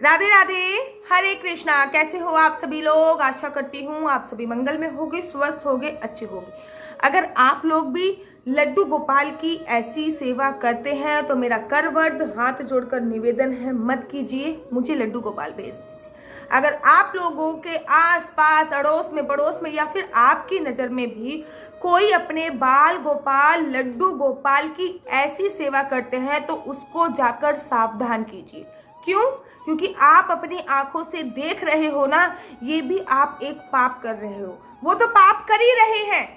राधे राधे, हरे कृष्णा। कैसे हो आप सभी लोग? आशा करती हूँ आप सभी मंगल में होगे, स्वस्थ होगे, अच्छे होगे। अगर आप लोग भी लड्डू गोपाल की ऐसी सेवा करते हैं तो मेरा करवट हाथ जोड़कर निवेदन है, मत कीजिए, मुझे लड्डू गोपाल भेज दीजिए। अगर आप लोगों के आस पास, अड़ोस में, पड़ोस में या फिर आपकी नज़र में भी कोई अपने बाल गोपाल, लड्डू गोपाल की ऐसी सेवा करते हैं तो उसको जाकर सावधान कीजिए। क्यों? क्योंकि आप अपनी आंखों से देख रहे हो ना, ये भी आप एक पाप कर रहे हो। वो तो पाप कर ही रहे हैं,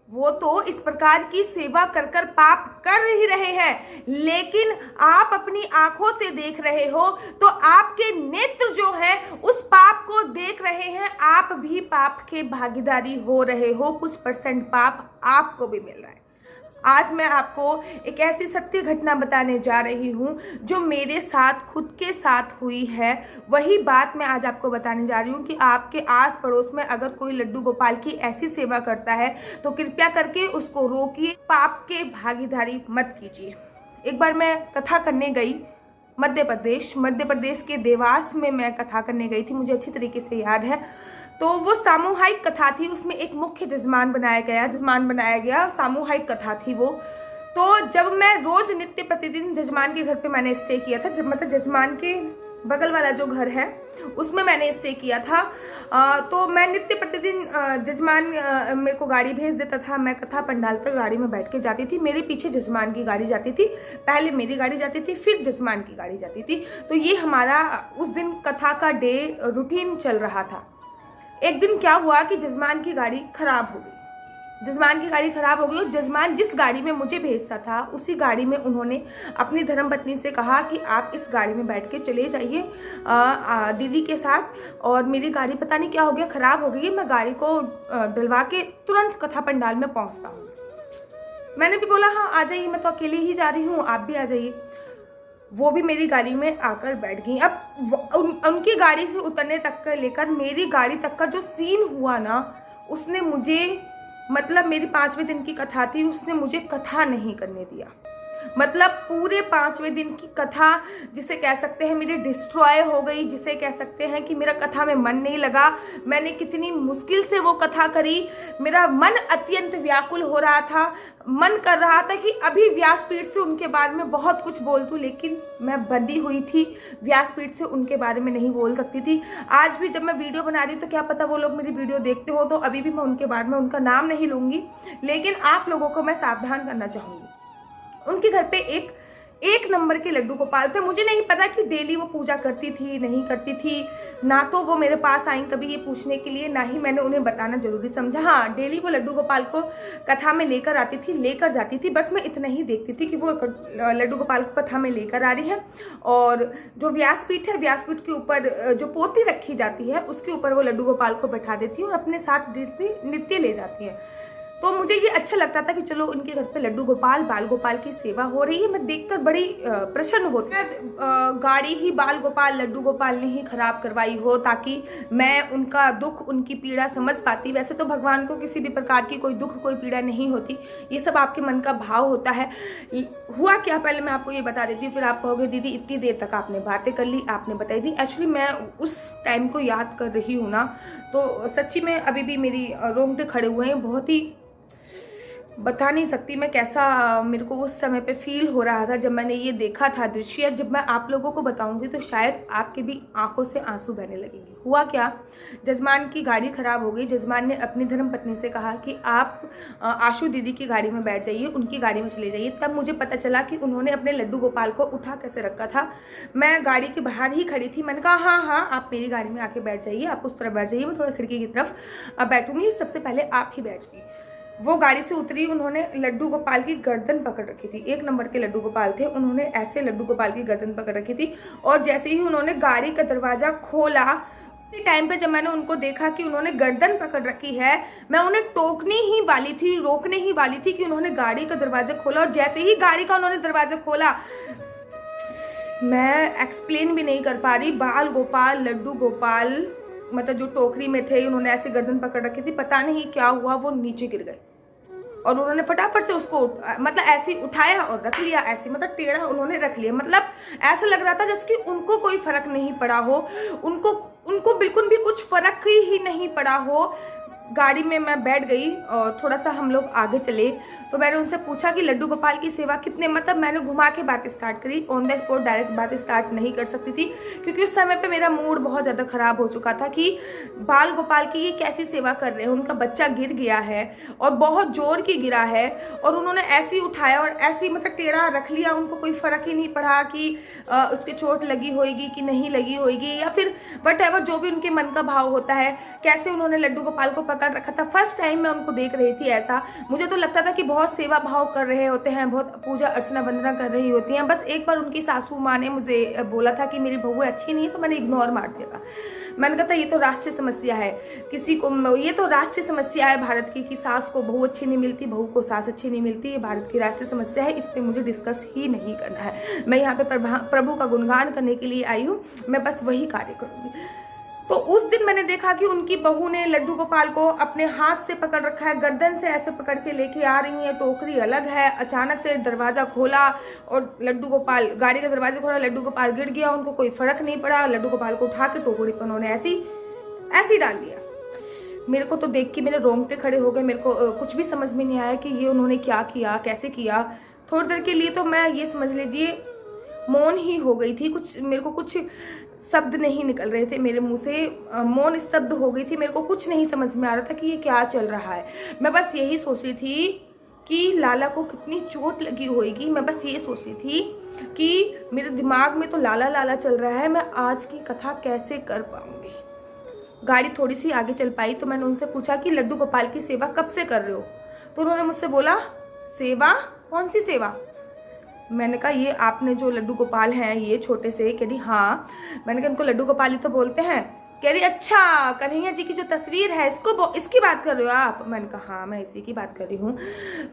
वो तो इस प्रकार की सेवा कर कर पाप कर ही रहे हैं, लेकिन आप अपनी आंखों से देख रहे हो तो आपके नेत्र जो है उस पाप को देख रहे हैं। आप भी पाप के भागीदारी हो रहे हो, कुछ परसेंट पाप आपको भी मिल रहा है। आज मैं आपको एक ऐसी सत्य घटना बताने जा रही हूँ जो मेरे साथ, खुद के साथ हुई है। वही बात मैं आज आपको बताने जा रही हूँ कि आपके आस पड़ोस में अगर कोई लड्डू गोपाल की ऐसी सेवा करता है तो कृपया करके उसको रोकिए, पाप के भागीदारी मत कीजिए। एक बार मैं कथा करने गई मध्य प्रदेश के देवास में मैं कथा करने गई थी, मुझे अच्छी तरीके से याद है। तो वो सामूहिक कथा थी, उसमें एक मुख्य जजमान बनाया गया, सामूहिक कथा थी वो। तो जब मैं रोज नित्य प्रतिदिन जजमान के घर पे मैंने स्टे किया था, जब मतलब जजमान के बगल वाला जो घर है उसमें मैंने स्टे किया था। तो मैं नित्य प्रतिदिन जजमान मेरे को गाड़ी भेज देता था, मैं कथा पंडाल तक गाड़ी में बैठ के जाती थी। मेरे पीछे जजमान की गाड़ी जाती थी, पहले मेरी गाड़ी जाती थी, फिर जजमान की गाड़ी जाती थी। तो ये हमारा उस दिन कथा का डे रूटीन चल रहा था। एक दिन क्या हुआ कि जजमान की गाड़ी खराब हो गई और जजमान जिस गाड़ी में मुझे भेजता था उसी गाड़ी में उन्होंने अपनी धर्मपत्नी से कहा कि आप इस गाड़ी में बैठ के चले जाइए दीदी के साथ। और मेरी गाड़ी पता नहीं क्या हो गया, खराब हो गई। मैं गाड़ी को डलवा के तुरंत कथा पंडाल में पहुंचता हूँ। मैंने भी बोला हाँ आ जाइए, मैं तो अकेले ही जा रही हूँ, आप भी आ जाइए। वो भी मेरी गाड़ी में आकर बैठ गई। अब उनकी गाड़ी से उतरने तक का लेकर मेरी गाड़ी तक का जो सीन हुआ ना, उसने मुझे, मतलब मेरी 5वें दिन की कथा थी, उसने मुझे कथा नहीं करने दिया। मतलब पूरे 5वें दिन की कथा, जिसे कह सकते हैं मेरी डिस्ट्रॉय हो गई, जिसे कह सकते हैं कि मेरा कथा में मन नहीं लगा। मैंने कितनी मुश्किल से वो कथा करी, मेरा मन अत्यंत व्याकुल हो रहा था। मन कर रहा था कि अभी व्यासपीठ से उनके बारे में बहुत कुछ बोल दूं, लेकिन मैं बंधी हुई थी, व्यासपीठ से उनके बारे में नहीं बोल सकती थी। आज भी जब मैं वीडियो बना रही हूँ तो क्या पता वो लोग मेरी वीडियो देखते हो, तो अभी भी मैं उनके बारे में उनका नाम नहीं लूँगी, लेकिन आप लोगों को मैं सावधान करना चाहूँगी। उनके घर पे एक नंबर के लड्डू गोपाल थे। मुझे नहीं पता कि डेली वो पूजा करती थी, नहीं करती थी, ना तो वो मेरे पास आई कभी ये पूछने के लिए, ना ही मैंने उन्हें बताना जरूरी समझा। हाँ, डेली वो लड्डू गोपाल को कथा में लेकर आती थी, लेकर जाती थी, बस मैं इतना ही देखती थी कि वो लड्डू गोपाल को कथा में लेकर आ रही है। और जो व्यासपीठ है, व्यासपीठ के ऊपर जो पोथी रखी जाती है उसके ऊपर वो लड्डू गोपाल को बैठा देती है और अपने साथ नित्य ले जाती है। तो मुझे ये अच्छा लगता था कि चलो उनके घर पे लड्डू गोपाल, बाल गोपाल की सेवा हो रही है। मैं देखकर बड़ी प्रसन्न होती हूँ। गाड़ी ही बाल गोपाल, लड्डू गोपाल ने ही खराब करवाई हो, ताकि मैं उनका दुख, उनकी पीड़ा समझ पाती। वैसे तो भगवान को किसी भी प्रकार की कोई दुख, कोई पीड़ा नहीं होती, ये सब आपके मन का भाव होता है। हुआ क्या, पहले मैं आपको ये बता देती हूँ, फिर आप कहोगे दीदी इतनी देर तक आपने बातें कर ली, आपने बताई दी। एक्चुअली मैं उस टाइम को याद कर रही हूँ ना, तो सच्ची में अभी भी मेरी रोंगटे खड़े हुए हैं। बहुत ही बता नहीं सकती मैं कैसा मेरे को उस समय पे फील हो रहा था जब मैंने ये देखा था दृश्य। जब मैं आप लोगों को बताऊंगी तो शायद आपके भी आंखों से आंसू बहने लगेंगे। हुआ क्या, जजमान की गाड़ी खराब हो गई। जजमान ने अपनी धर्मपत्नी से कहा कि आप आशु दीदी की गाड़ी में बैठ जाइए, उनकी गाड़ी में चले जाइए। तब मुझे पता चला कि उन्होंने अपने लड्डू गोपाल को उठा कैसे रखा था। मैं गाड़ी के बाहर ही खड़ी थी, मैंने कहा हाँ आप मेरी गाड़ी में आके बैठ जाइए, आप उस तरफ बैठ जाइए, मैं थोड़ा खिड़की की तरफ बैठूंगी, सबसे पहले आप ही बैठ जाइए। वो गाड़ी से उतरी, उन्होंने लड्डू गोपाल की गर्दन पकड़ रखी थी। 1 नंबर के लड्डू गोपाल थे, उन्होंने ऐसे लड्डू गोपाल की गर्दन पकड़ रखी थी। और जैसे ही उन्होंने गाड़ी का दरवाजा खोला, उसी टाइम पे जब मैंने उनको देखा कि उन्होंने गर्दन पकड़ रखी है, मैं उन्हें टोकने ही वाली थी, रोकने ही वाली थी कि उन्होंने गाड़ी का दरवाजा खोला। और जैसे ही गाड़ी का उन्होंने दरवाजा खोला, मैं एक्सप्लेन भी नहीं कर पा रही, बाल गोपाल, लड्डू गोपाल, मतलब जो टोकरी में थे, उन्होंने ऐसे गर्दन पकड़ रखी थी, पता नहीं क्या हुआ, वो नीचे गिर गए। और उन्होंने फटाफट से उसको मतलब ऐसे ही उठाया और रख लिया, ऐसे मतलब टेढ़ा उन्होंने रख लिया। मतलब ऐसा लग रहा था जैसे कि उनको कोई फर्क नहीं पड़ा हो, उनको बिल्कुल भी कुछ फर्क ही नहीं पड़ा हो। गाड़ी में मैं बैठ गई और थोड़ा सा हम लोग आगे चले तो मैंने उनसे पूछा कि लड्डू गोपाल की सेवा कितने, मतलब मैंने घुमा के बातें स्टार्ट करी, ऑन द स्पॉट डायरेक्ट बातें स्टार्ट नहीं कर सकती थी क्योंकि उस समय पे मेरा मूड बहुत ज़्यादा ख़राब हो चुका था कि बाल गोपाल की ये कैसी सेवा कर रहे हैं। उनका बच्चा गिर गया है और बहुत जोर की गिरा है और उन्होंने ऐसे ही उठाया और ऐसे ही मतलब टेढ़ा रख लिया। उनको कोई फ़र्क ही नहीं पड़ा कि उसके चोट लगी होगी कि नहीं लगी होगी या फिर वट एवर जो भी उनके मन का भाव होता है, कैसे उन्होंने लड्डू गोपाल को पकड़ रखा था। फर्स्ट टाइम मैं उनको देख रही थी ऐसा, मुझे तो लगता था कि बहुत सेवा भाव कर रहे होते हैं, बहुत पूजा अर्चना वंदना कर रही होती हैं। बस एक बार उनकी सासू माँ ने मुझे बोला था कि मेरी बहू अच्छी नहीं है, तो मैंने इग्नोर मार दिया था। मैंने कहा था ये तो राष्ट्रीय समस्या है, किसी को ये तो राष्ट्रीय समस्या है भारत की कि सास को बहू अच्छी नहीं मिलती, बहू को सास अच्छी नहीं मिलती, ये भारत की राष्ट्रीय समस्या है, इस पर मुझे डिस्कस ही नहीं करना है। मैं यहाँ पे प्रभु का गुणगान करने के लिए आई हूँ, मैं बस वही कार्य करूँगी। तो उस दिन मैंने देखा कि उनकी बहू ने लड्डू गोपाल को अपने हाथ से पकड़ रखा है, गर्दन से ऐसे पकड़ के लेके आ रही है, टोकरी अलग है। अचानक से दरवाजा खोला और लड्डू गोपाल, गाड़ी का दरवाजा खोला, लड्डू गोपाल गिर गया, उनको कोई फर्क नहीं पड़ा। लड्डू गोपाल को उठा के टोकरी पर उन्होंने ऐसी डाल दिया। मेरे को तो देख के मेरे रोंगटे खड़े हो गए, मेरे को कुछ भी समझ में नहीं आया कि ये उन्होंने क्या किया, कैसे किया। थोड़ी देर के लिए तो मैं ये समझ लीजिए मौन ही हो गई थी, कुछ मेरे को कुछ शब्द नहीं निकल रहे थे मेरे मुंह से, मौन स्तब्ध हो गई थी। मेरे को कुछ नहीं समझ में आ रहा था कि ये क्या चल रहा है। मैं बस यही सोच रही थी कि लाला को कितनी चोट लगी होगी। मैं बस ये सोच रही थी कि मेरे दिमाग में तो लाला लाला चल रहा है, मैं आज की कथा कैसे कर पाऊंगी। गाड़ी थोड़ी सी आगे चल पाई तो मैंने उनसे पूछा कि लड्डू गोपाल की सेवा कब से कर रहे हो? तो उन्होंने मुझसे बोला, सेवा? कौन सी सेवा? मैंने कहा ये आपने जो लड्डू गोपाल हैं ये छोटे से। कह रही हाँ। मैंने कहा इनको लड्डू गोपाल ही तो बोलते हैं। कह रही अच्छा, कन्हैया जी की जो तस्वीर है इसकी बात कर रहे हो आप? मैंने कहा हाँ मैं इसी की बात कर रही हूँ।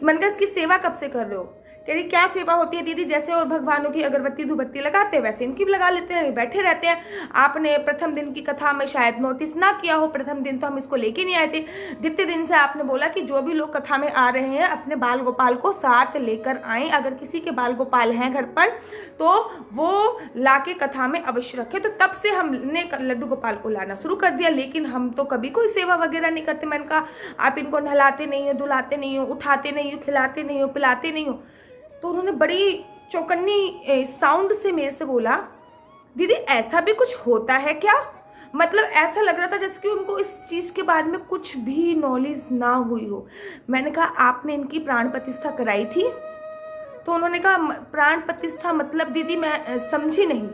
मैंने कहा इसकी सेवा कब से कर रहे हो? कह रही क्या सेवा होती है दीदी, जैसे और भगवानों की अगरबत्ती धूपबत्ती लगाते हैं वैसे इनकी भी लगा लेते हैं, बैठे रहते हैं। आपने प्रथम दिन की कथा में शायद नोटिस ना किया हो, प्रथम दिन तो हम इसको लेके नहीं आए थे। द्वितीय दिन से आपने बोला कि जो भी लोग कथा में आ रहे हैं अपने बाल गोपाल को साथ लेकर आए, अगर किसी के बाल गोपाल हैं घर पर तो वो लाके कथा में अवश्य रखें। तो तब से हमने लड्डू गोपाल को लाना शुरू कर दिया, लेकिन हम तो कभी कोई सेवा वगैरह नहीं करते। मैंने कहा आप इनको नहलाते नहीं हो, धुलाते नहीं हो, उठाते नहीं हो, खिलाते नहीं हो, पिलाते नहीं हो। तो उन्होंने बड़ी चौकन्नी साउंड से मेरे से बोला, दीदी ऐसा भी कुछ होता है क्या? मतलब ऐसा लग रहा था जैसे कि उनको इस चीज़ के बारे में कुछ भी नॉलेज ना हुई हो। मैंने कहा आपने इनकी प्राण प्रतिष्ठा कराई थी? तो उन्होंने कहा प्राण प्रतिष्ठा मतलब दीदी मैं समझी नहीं।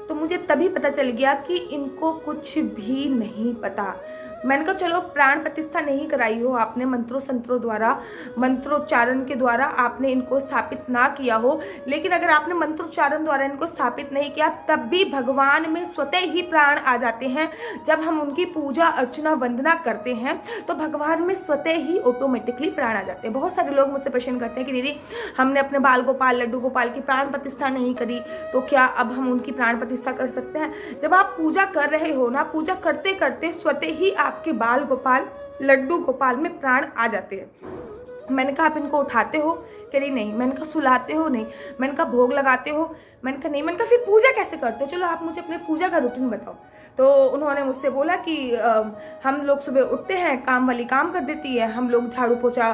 तो मुझे तभी पता चल गया कि इनको कुछ भी नहीं पता। मैंने कहा चलो प्राण प्रतिष्ठा नहीं कराई हो आपने, मंत्रों संत्रों द्वारा, मंत्रोच्चारण के द्वारा आपने इनको स्थापित ना किया हो, लेकिन अगर आपने मंत्रोच्चारण द्वारा इनको स्थापित नहीं किया तब भी भगवान में स्वतः ही प्राण आ जाते हैं। जब हम उनकी पूजा अर्चना वंदना करते हैं तो भगवान में स्वतः ही ऑटोमेटिकली प्राण आ जाते हैं। बहुत सारे लोग मुझसे प्रश्न करते हैं कि दीदी हमने अपने बाल गोपाल लड्डू गोपाल की प्राण प्रतिष्ठा नहीं करी तो क्या अब हम उनकी प्राण प्रतिष्ठा कर सकते हैं? जब आप पूजा कर रहे हो ना, पूजा करते करते स्वतः ही आपके बाल गोपाल लड्डू गोपाल में प्राण आ जाते हैं। मैंने कहा आप इनको उठाते हो? कह रही नहीं। मैंने कहा सुलाते हो? नहीं। मैंने कहा भोग लगाते हो? मैंने कहा नहीं। मैंने कहा फिर पूजा कैसे करते हो? चलो आप मुझे अपने पूजा का रूटीन बताओ। तो उन्होंने मुझसे बोला कि हम लोग सुबह उठते हैं, काम वाली काम कर देती है, हम लोग झाड़ू पोछा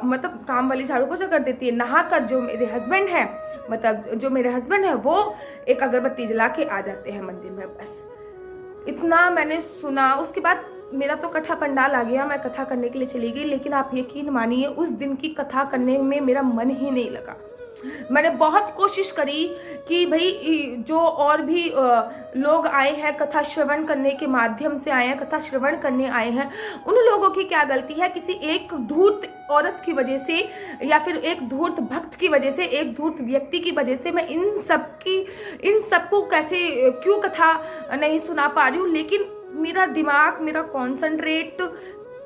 मतलब काम वाली झाड़ू पोछा कर देती है, नहाकर जो मेरे हस्बैंड हैं मतलब जो मेरे हस्बैंड हैं वो एक अगरबत्ती जला के आ जाते हैं मंदिर में। बस इतना मैंने सुना। उसके बाद मेरा तो कथा पंडाल आ गया, मैं कथा करने के लिए चली गई, लेकिन आप यकीन मानिए उस दिन की कथा करने में मेरा मन ही नहीं लगा। मैंने बहुत कोशिश करी कि भाई जो और भी लोग आए हैं कथा श्रवण करने के माध्यम से आए हैं, कथा श्रवण करने आए हैं, उन लोगों की क्या गलती है? किसी एक धूर्त औरत की वजह से या फिर एक धूर्त भक्त की वजह से, एक धूर्त व्यक्ति की वजह से मैं इन सबको कैसे क्यों कथा नहीं सुना पा रही हूँ? लेकिन मेरा दिमाग, मेरा कॉन्सेंट्रेट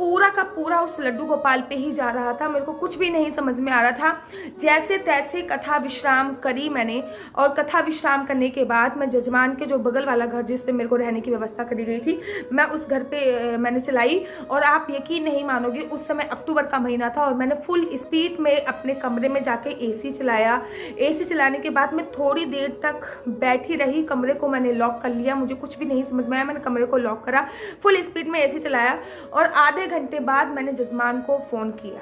पूरा का पूरा उस लड्डू गोपाल पे ही जा रहा था। मेरे को कुछ भी नहीं समझ में आ रहा था। जैसे तैसे कथा विश्राम करी मैंने, और कथा विश्राम करने के बाद मैं जजमान के जो बगल वाला घर जिस पे मेरे को रहने की व्यवस्था करी गई थी, मैं उस घर पे मैंने चलाई। और आप यकीन नहीं मानोगे, उस समय अक्टूबर का महीना था और मैंने फुल स्पीड में अपने कमरे में जाके एसी चलाया। एसी चलाने के बाद मैं थोड़ी देर तक बैठी रही, कमरे को मैंने लॉक कर लिया। मुझे कुछ भी नहीं समझ में आया, मैंने कमरे को लॉक करा, फुल स्पीड में एसी चलाया और आधे घंटे बाद मैंने जजमान को फ़ोन किया।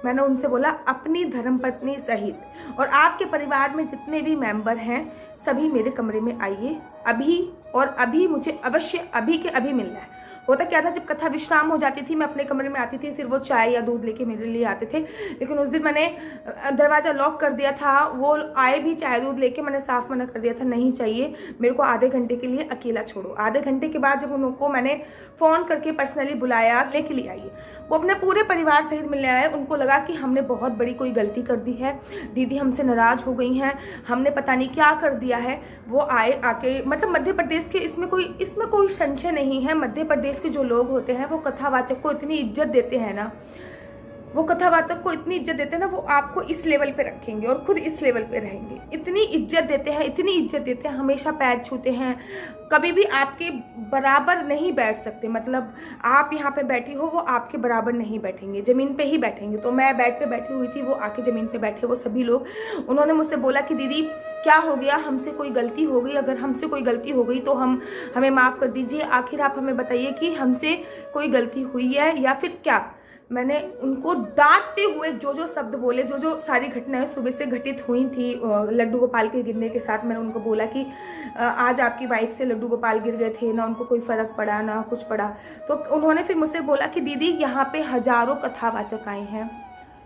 मैंने उनसे बोला अपनी धर्मपत्नी सहित और आपके परिवार में जितने भी मेंबर हैं सभी मेरे कमरे में आइए अभी, और अभी मुझे अवश्य अभी के अभी मिलना है। होता क्या था, जब कथा विश्राम हो जाती थी मैं अपने कमरे में आती थी, फिर वो चाय या दूध लेके मेरे लिए आते थे। लेकिन उस दिन मैंने दरवाज़ा लॉक कर दिया था, वो आए भी चाय दूध लेके, मैंने साफ मना कर दिया था नहीं चाहिए, मेरे को आधे घंटे के लिए अकेला छोड़ो। आधे घंटे के बाद जब उनको मैंने फ़ोन करके पर्सनली बुलाया लेके लिए आइए, वो अपने पूरे परिवार सहित मिलने आए। उनको लगा कि हमने बहुत बड़ी कोई गलती कर दी है, दीदी हमसे नाराज़ हो गई हैं, हमने पता नहीं क्या कर दिया है। वो आए, आके मतलब मध्य प्रदेश के, इसमें कोई संशय नहीं है, मध्य प्रदेश के जो लोग होते हैं वो कथावाचक को इतनी इज्जत देते हैं ना, वो कथावाचक को इतनी इज्जत देते हैं ना, वो आपको इस लेवल पे रखेंगे और खुद इस लेवल पे रहेंगे। इतनी इज्जत देते हैं, इतनी इज्जत देते हैं, हमेशा पैर छूते हैं, कभी भी आपके बराबर नहीं बैठ सकते। मतलब आप यहाँ पे बैठी हो, वो आपके बराबर नहीं बैठेंगे, ज़मीन पे ही बैठेंगे। तो मैं बेड पे बैठी हुई थी, वो आके ज़मीन पे बैठे, वो सभी लोग। उन्होंने मुझसे बोला कि दीदी क्या हो गया, हमसे कोई गलती हो गई, अगर हमसे कोई गलती हो गई तो हमें माफ़ कर दीजिए, आखिर आप हमें बताइए कि हमसे कोई गलती हुई है या फिर क्या। मैंने उनको डांटते हुए जो जो शब्द बोले, जो जो सारी घटनाएं सुबह से घटित हुई थी लड्डू गोपाल के गिरने के साथ, मैंने उनको बोला कि आज आपकी वाइफ से लड्डू गोपाल गिर गए थे ना, उनको कोई फ़र्क पड़ा ना कुछ पड़ा। तो उन्होंने फिर मुझसे बोला कि दीदी यहाँ पे हज़ारों कथावाचक आए हैं,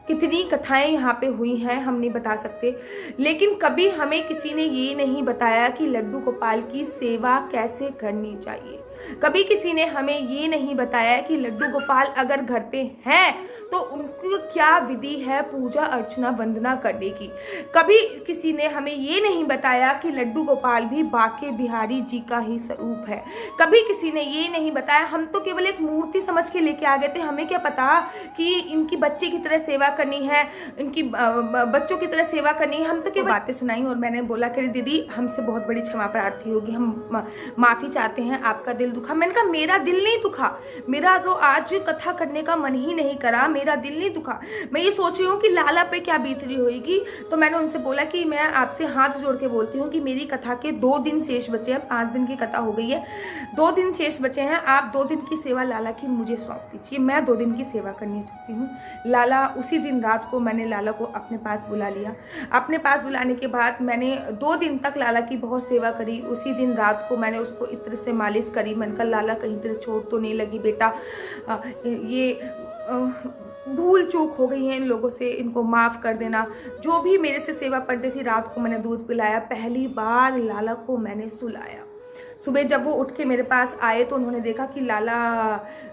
कितनी कथाएं यहाँ पे हुई हैं हम नहीं बता सकते, लेकिन कभी हमें किसी ने ये नहीं बताया कि लड्डू गोपाल की सेवा कैसे करनी चाहिए। कभी किसी ने हमें ये नहीं बताया कि लड्डू गोपाल अगर घर पे हैं तो उनकी क्या विधि है पूजा अर्चना वंदना करने की। कभी किसी ने हमें ये नहीं बताया कि लड्डू गोपाल भी बाके बिहारी जी का ही स्वरूप है। कभी किसी ने ये नहीं बताया, हम तो केवल एक मूर्ति समझ के लेके आ गए थे, हमें क्या पता कि इनकी बच्चे की तरह सेवा करनी है, इनकी बच्चों की तरह सेवा करनी है। हम तो केवल बातें सुनाई और मैंने बोला कि दीदी हमसे बहुत बड़ी क्षमा प्रार्थी होगी, हम माफ़ी चाहते हैं, आपका दिल दुखा। मैंने कहा मेरा दिल नहीं दुखा, मेरा तो आज कथा करने का मन ही नहीं करा, मेरा दिल नहीं दुखा। मैं ये सोच रही हूँ कि लाला पे क्या बीत रही होगी। तो मैंने उनसे बोला कि मैं आपसे हाथ जोड़ के बोलती हूँ कि मेरी कथा के 2 दिन शेष बचे हैं, 5 दिन की कथा हो गई है, 2 दिन शेष बचे हैं। आप 2 दिन की सेवा लाला की मुझे सौंप दीजिए, मैं 2 दिन की सेवा करनी चाहती हूँ। लाला उसी दिन रात को मैंने लाला को अपने पास बुला लिया। अपने पास बुलाने के बाद मैंने 2 दिन तक लाला की बहुत सेवा करी। उसी दिन रात को मैंने उसको इत्र से मालिश करी। मैंने कहा लाला कहीं तेरे चोट तो नहीं लगी बेटा, ये भूल चूक हो गई है इन लोगों से, इनको माफ़ कर देना। जो भी मेरे से सेवा पढ़ते थी, रात को मैंने दूध पिलाया, पहली बार लाला को मैंने सुलाया। सुबह जब वो उठ के मेरे पास आए तो उन्होंने देखा कि लाला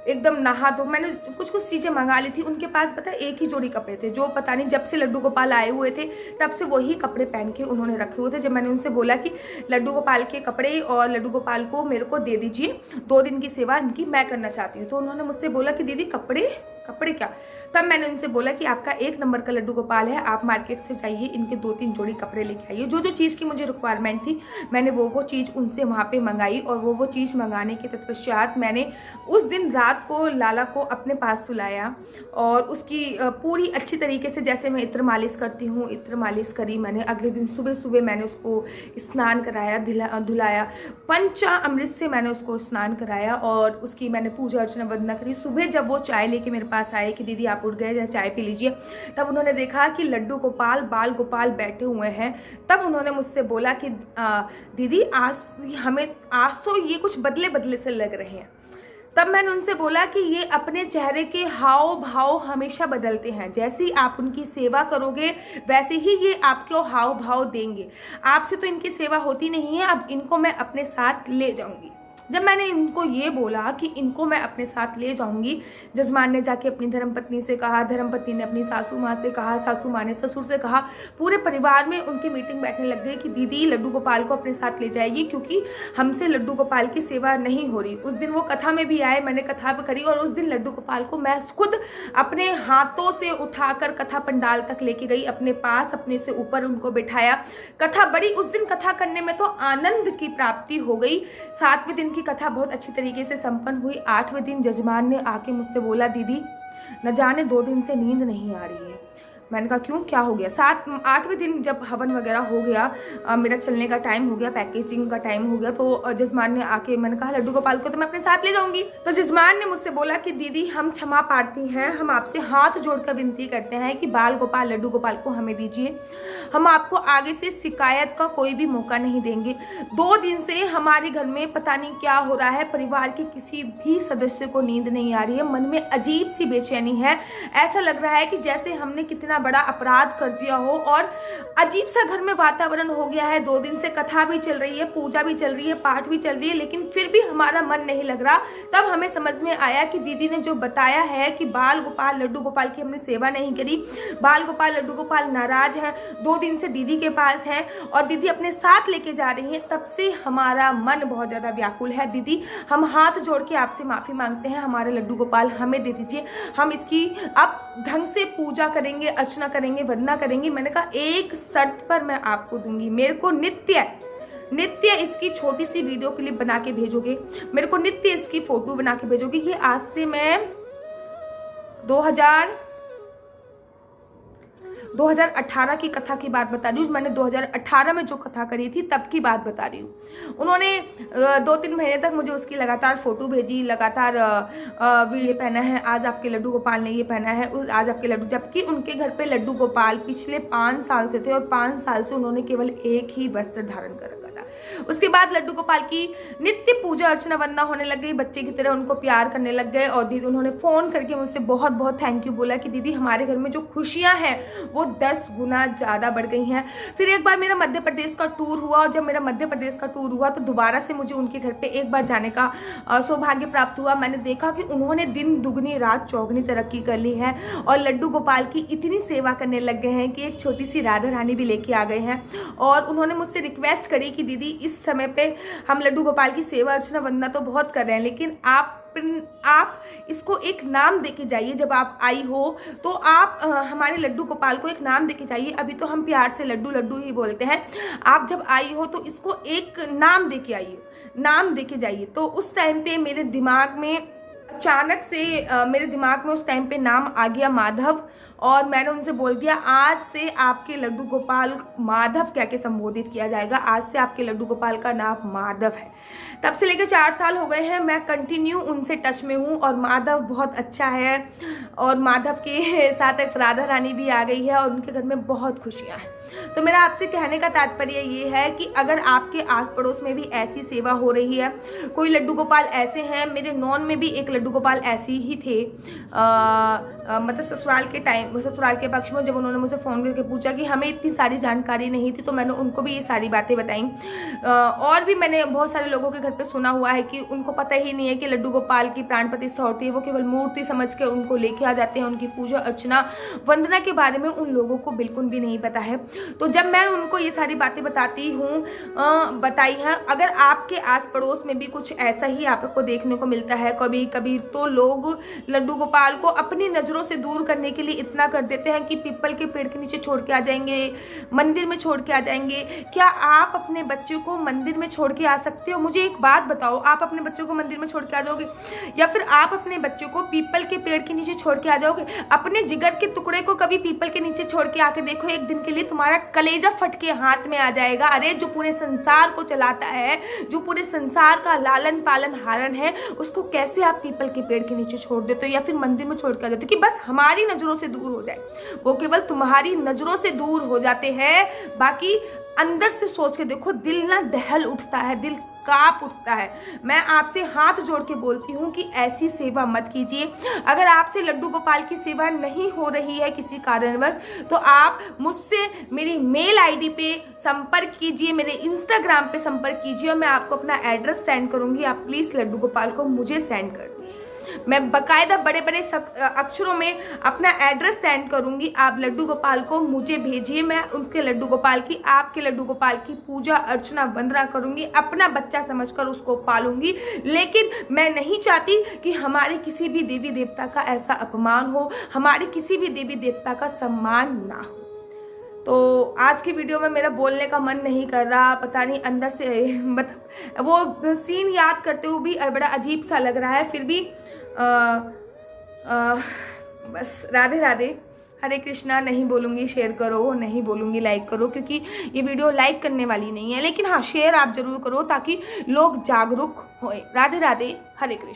एकदम नहा धो, मैंने कुछ चीज़ें मंगा ली थी। उनके पास पता है एक ही जोड़ी कपड़े थे, जो पता नहीं जब से लड्डू गोपाल आए हुए थे तब से वही कपड़े पहन के उन्होंने रखे हुए थे। जब मैंने उनसे बोला कि लड्डू गोपाल के कपड़े और लड्डू गोपाल को मेरे को दे दीजिए, 2 दिन की सेवा इनकी मैं करना चाहती हूँ, तो उन्होंने मुझसे बोला कि दीदी कपड़े क्या। तब मैंने उनसे बोला कि आपका 1 नंबर का लड्डू गोपाल है, आप मार्केट से जाइए, इनके 2-3 जोड़ी कपड़े लेके आइए। जो जो चीज़ की मुझे रिक्वायरमेंट थी मैंने वो चीज़ उनसे वहाँ पे मंगाई। और वो चीज़ मंगाने के तत्पश्चात मैंने उस दिन रात को लाला को अपने पास सुलाया और उसकी पूरी अच्छी तरीके से, जैसे मैं इत्र मालिश करती हूँ, इत्र मालिश करी मैंने। अगले दिन सुबह सुबह मैंने उसको स्नान कराया, धुलाया, पंचामृत से मैंने उसको स्नान कराया और उसकी मैंने पूजा अर्चना वंदना करी। सुबह जब वो चाय लेके मेरे पास आए कि दीदी आप उठ गए या चाय पी लीजिए, तब उन्होंने देखा कि लड्डू गोपाल बाल गोपाल बैठे हुए हैं। तब उन्होंने मुझसे बोला कि दीदी आज तो ये कुछ बदले बदले से लग रहे हैं। तब मैंने उनसे बोला कि ये अपने चेहरे के हाव भाव हमेशा बदलते हैं, जैसे ही आप उनकी सेवा करोगे वैसे ही ये आपको हाव भाव देंगे। आपसे तो इनकी सेवा होती नहीं है, अब इनको मैं अपने साथ ले जाऊंगी। जब मैंने इनको ये बोला कि इनको मैं अपने साथ ले जाऊंगी, जजमान ने जाके अपनी धर्मपत्नी से कहा, धर्मपत्नी ने अपनी सासू माँ से कहा, सासू माँ ने ससुर से कहा, पूरे परिवार में उनकी मीटिंग बैठने लग गई कि दीदी लड्डू गोपाल को अपने साथ ले जाएगी क्योंकि हमसे लड्डू गोपाल की सेवा नहीं हो रही। उस दिन वो कथा में भी आए, मैंने कथा भी करी और उस दिन लड्डू गोपाल को मैं खुद अपने हाथों से उठाकर कथा पंडाल तक लेके गई, अपने पास अपने से ऊपर उनको बिठाया। कथा बड़ी, उस दिन कथा करने में तो आनंद की प्राप्ति हो गई। 7वें दिन की कथा बहुत अच्छी तरीके से संपन्न हुई। 8वें दिन जजमान ने आके मुझसे बोला, दीदी न जाने 2 दिन से नींद नहीं आ रही है। मैंने कहा क्यों, क्या हो गया? 8वें दिन जब हवन वगैरह हो गया, मेरा चलने का टाइम हो गया, पैकेजिंग का टाइम हो गया, तो जजमान ने आके, मैंने कहा लड्डू गोपाल को तो मैं अपने साथ ले जाऊंगी। तो जजमान ने मुझसे बोला कि दीदी हम क्षमा प्रार्थी हैं, हम आपसे हाथ जोड़कर विनती करते हैं कि बाल गोपाल लड्डू गोपाल को हमें दीजिए, हम आपको आगे से शिकायत का कोई भी मौका नहीं देंगे। 2 दिन से हमारे घर में पता नहीं क्या हो रहा है, परिवार के किसी भी सदस्य को नींद नहीं आ रही है, मन में अजीब सी बेचैनी है, ऐसा लग रहा है कि जैसे हमने कितना बड़ा अपराध कर दिया हो और अजीब सा घर में वातावरण हो गया है। 2 दिन से कथा भी चल रही है, पूजा भी चल रही है, पाठ भी चल रही है, लेकिन फिर भी हमारा मन नहीं लग रहा। तब हमें समझ में आया कि दीदी ने जो बताया है कि बाल गोपाल लड्डू गोपाल की हमने सेवा नहीं करी, बाल गोपाल लड्डू गोपाल नाराज हैं, 2 दिन से दीदी के पास हैं और दीदी अपने साथ लेके जा रही हैं, तब से हमारा मन बहुत ज्यादा व्याकुल है। दीदी हम हाथ जोड़ के आपसे माफी मांगते हैं, हमारे लड्डू गोपाल हमें दे दीजिए, हम इसकी अब ढंग से पूजा करेंगे, अर्चना करेंगे, वंदना करेंगे। मैंने कहा एक शर्त पर मैं आपको दूंगी, मेरे को नित्य इसकी छोटी सी वीडियो क्लिप बना के भेजोगे, मेरे को नित्य इसकी फोटो बना के भेजोगे। ये आज से मैं 2018 की कथा की बात बता रही हूँ। मैंने 2018 में जो कथा करी थी तब की बात बता रही हूँ। उन्होंने 2-3 महीने तक मुझे उसकी लगातार फोटो भेजी, लगातार ये पहना है, आज आपके लड्डू गोपाल ने ये पहना है, आज आपके लड्डू, जबकि उनके घर पे लड्डू गोपाल पिछले 5 साल से थे और 5 साल से उन्होंने केवल एक ही वस्त्र धारण कर रखा था। उसके बाद लड्डू गोपाल की नित्य पूजा अर्चना वंदना होने लग गई, बच्चे की तरह उनको प्यार करने लग गए और दीदी उन्होंने फोन करके मुझसे बहुत बहुत थैंक यू बोला कि दीदी हमारे घर में जो खुशियां हैं वो 10 गुना ज़्यादा बढ़ गई हैं। फिर एक बार मेरा मध्य प्रदेश का टूर हुआ और जब मेरा मध्य प्रदेश का टूर हुआ तो दोबारा से मुझे उनके घर पे एक बार जाने का सौभाग्य प्राप्त हुआ। मैंने देखा कि उन्होंने दिन दुगनी रात चौगनी तरक्की कर ली है और लड्डू गोपाल की इतनी सेवा करने लग गए हैं कि एक छोटी सी राधा रानी भी लेके आ गए हैं। और उन्होंने मुझसे रिक्वेस्ट करी कि दीदी इस समय पे हम लड्डू गोपाल की सेवा अर्चना वंदना तो बहुत कर रहे हैं, लेकिन आप इसको एक नाम देके जाइए। जब आप आई हो तो आप हमारे लड्डू गोपाल को एक नाम देके जाइए। अभी तो हम प्यार से लड्डू लड्डू ही बोलते हैं, आप जब आई हो तो इसको एक नाम देके आइए, नाम देके जाइए। तो उस टाइम पे मेरे दिमाग में अचानक से उस टाइम पे नाम आ गया माधव, और मैंने उनसे बोल दिया आज से आपके लड्डू गोपाल माधव कह के संबोधित किया जाएगा, आज से आपके लड्डू गोपाल का नाम माधव है। तब से लेकर 4 साल हो गए हैं, मैं कंटिन्यू उनसे टच में हूँ और माधव बहुत अच्छा है और माधव के साथ एक राधा रानी भी आ गई है और उनके घर में बहुत खुशियाँ हैं। तो मेरा आपसे कहने का तात्पर्य ये है कि अगर आपके आस पड़ोस में भी ऐसी सेवा हो रही है, कोई लड्डू गोपाल ऐसे हैं, मेरे नॉन में भी एक लड्डू गोपाल ऐसे ही थे, मतलब ससुराल के पक्ष में जब उन्होंने मुझे फ़ोन करके पूछा कि हमें इतनी सारी जानकारी नहीं थी तो मैंने उनको भी ये सारी बातें बताई। और भी मैंने बहुत सारे लोगों के घर पे सुना हुआ है कि उनको पता ही नहीं है कि लड्डू गोपाल की प्राण प्रतिष्ठा होती है, वो केवल मूर्ति समझ कर उनको लेके आ जाते हैं, उनकी पूजा अर्चना वंदना के बारे में उन लोगों को बिल्कुल भी नहीं पता है। तो जब मैं उनको ये सारी बातें बताई हैं, अगर आपके आस पड़ोस में भी कुछ ऐसा ही आपको देखने को मिलता है कभी कभी, तो लोग लड्डू गोपाल को अपनी नज़रों से दूर करने के लिए इतना कर देते हैं कि पीपल के पेड़ के नीचे छोड़ के आ जाएंगे, मंदिर में छोड़ के आ जाएंगे। क्या आप अपने बच्चों को मंदिर में छोड़ के आ सकते हो? मुझे एक बात बताओ, आप अपने बच्चों को मंदिर में छोड़ के आ जाओगे या फिर आप अपने बच्चों को पीपल के पेड़ के नीचे छोड़ के आ जाओगे? अपने जिगर के टुकड़े को कभी पीपल के नीचे छोड़ के आके देखो, एक दिन के लिए तुम्हारा कलेजा फट के हाथ में आ जाएगा। अरे जो पूरे संसार को चलाता है, जो पूरे संसार का लालन पालन हारण है, उसको कैसे आप पीपल के पेड़ के नीचे छोड़ देते हो या फिर मंदिर में छोड़ के आ जाते हो कि बस हमारी नजरों से दूर हो जाए? वो केवल तुम्हारी नजरों से दूर हो जाते हैं, बाकी अंदर से सोच के देखो, दिल ना दहल उठता है, दिल कांप उठता है। मैं आपसे हाथ जोड़ के बोलती हूँ कि ऐसी सेवा मत कीजिए। अगर आपसे लड्डू गोपाल की सेवा नहीं हो रही है किसी कारणवश, तो आप मुझसे मेरी मेल आईडी पे संपर्क कीजिए, मेरे इंस्टाग्राम पे संपर्क कीजिए और मैं आपको अपना एड्रेस सेंड करूंगी। आप प्लीज़ लड्डू गोपाल को मुझे सेंड कर दीजिए। मैं बकायदा बड़े बड़े अक्षरों में अपना एड्रेस सेंड करूंगी। आप लड्डू गोपाल को मुझे भेजिए, मैं उनके लड्डू गोपाल की, आपके लड्डू गोपाल की पूजा अर्चना वंदना करूंगी, अपना बच्चा समझकर उसको पालूंगी। लेकिन मैं नहीं चाहती कि हमारे किसी भी देवी देवता का ऐसा अपमान हो, हमारे किसी भी देवी देवता का सम्मान ना हो। तो आज की वीडियो में मेरा बोलने का मन नहीं कर रहा, पता नहीं अंदर से मतलब वो सीन याद करते हुए भी बड़ा अजीब सा लग रहा है। फिर भी बस राधे राधे, हरे कृष्णा नहीं बोलूँगी शेयर करो, नहीं बोलूँगी लाइक करो, क्योंकि ये वीडियो लाइक करने वाली नहीं है। लेकिन हाँ, शेयर आप जरूर करो ताकि लोग जागरूक होए। राधे राधे, हरे कृष्ण।